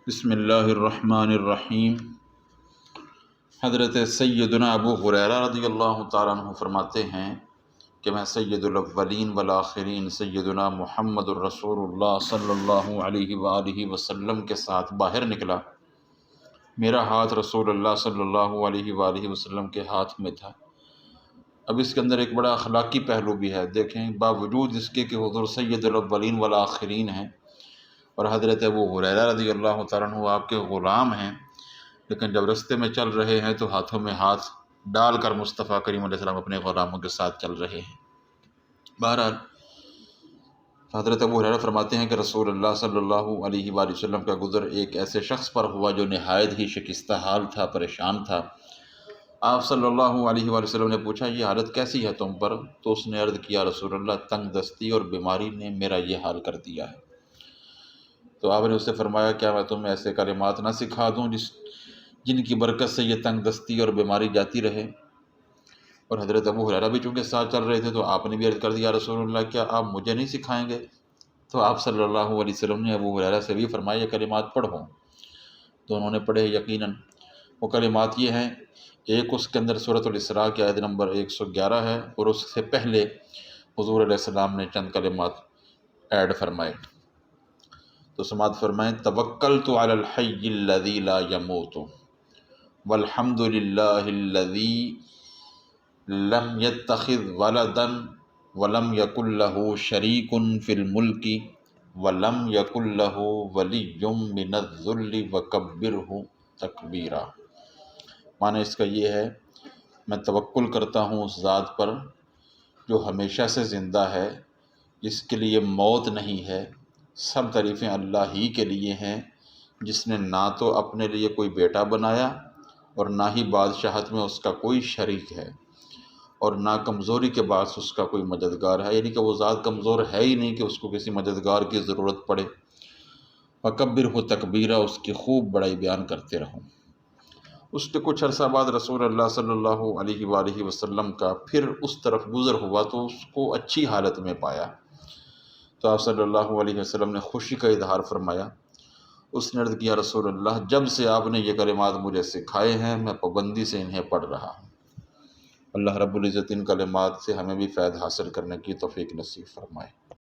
بسم اللہ الرحمن الرحیم۔ حضرت سیدنا ابو ہریرہ رضی اللہ تعالیٰ عنہ فرماتے ہیں کہ میں سید الاولین والآخرین سیدنا محمد الرسول اللہ صلی اللہ علیہ وآلہ وسلم کے ساتھ باہر نکلا۔ میرا ہاتھ رسول اللہ صلی اللہ علیہ وآلہ وسلم کے ہاتھ میں تھا۔ اب اس کے اندر ایک بڑا اخلاقی پہلو بھی ہے۔ دیکھیں، باوجود اس کے کہ حضور سید الاولین والآخرین ہیں اور حضرت ابو ہریرہ رضی اللہ تعالیٰ عنہ آپ کے غلام ہیں، لیکن جب رستے میں چل رہے ہیں تو ہاتھوں میں ہاتھ ڈال کر مصطفیٰ کریم علیہ السلام اپنے غلاموں کے ساتھ چل رہے ہیں۔ بہرحال حضرت ابو ہریرہ فرماتے ہیں کہ رسول اللہ صلی اللہ علیہ وآلہ وسلم کا گزر ایک ایسے شخص پر ہوا جو نہایت ہی شکستہ حال تھا، پریشان تھا۔ آپ صلی اللہ علیہ وآلہ وسلم نے پوچھا، یہ حالت کیسی ہے تم پر؟ تو اس نے عرض کیا، رسول اللہ، تنگ دستی اور بیماری نے میرا یہ حال کر دیا ہے۔ تو آپ نے اس سے فرمایا، کیا میں تمہیں ایسے کلمات نہ سکھا دوں جن کی برکت سے یہ تنگ دستی اور بیماری جاتی رہے؟ اور حضرت ابو ہریرہ بھی چونکہ ساتھ چل رہے تھے تو آپ نے بھی عرض کر دیا، رسول اللہ، کیا آپ مجھے نہیں سکھائیں گے؟ تو آپ صلی اللہ علیہ وسلم نے ابو ہریرہ سے بھی فرمایا، یہ کلمات پڑھو۔ تو انہوں نے پڑھے۔ یقیناً وہ کلمات یہ ہیں، ایک اس کے اندر سورۃ الاسراء کی آیت نمبر 111 ہے، اور اس سے پہلے حضور علیہ السلام نے چند کلمات ایڈ فرمائے۔ تو سماعت فرمائیں، توکلت علی الحی الذی لا یموت والحمد للہ الذی لم یتخذ ولدا ولم یکن لہ شریک فی الملک ولم یکن لہ ولی من الذل وکبرہ تکبیرا۔ معنی اس کا یہ ہے، میں توکل کرتا ہوں اس ذات پر جو ہمیشہ سے زندہ ہے، جس کے لیے موت نہیں ہے۔ سب تعریفیں اللہ ہی کے لیے ہیں، جس نے نہ تو اپنے لیے کوئی بیٹا بنایا اور نہ ہی بادشاہت میں اس کا کوئی شریک ہے، اور نہ کمزوری کے باعث اس کا کوئی مددگار ہے، یعنی کہ وہ ذات کمزور ہے ہی نہیں کہ اس کو کسی مددگار کی ضرورت پڑے۔ وکبرہ تکبیرا، اس کی خوب بڑائی بیان کرتے رہوں۔ اس کے کچھ عرصہ بعد رسول اللہ صلی اللہ علیہ وآلہ وسلم کا پھر اس طرف گزر ہوا تو اس کو اچھی حالت میں پایا۔ تو آپ صلی اللہ علیہ وسلم نے خوشی کا اظہار فرمایا۔ اس نے عرض کیا، رسول اللہ، جب سے آپ نے یہ کلمات مجھے سکھائے ہیں میں پابندی سے انہیں پڑھ رہا ہوں۔ اللہ رب العزت ان کلمات سے ہمیں بھی فیض حاصل کرنے کی توفیق نصیب فرمائے۔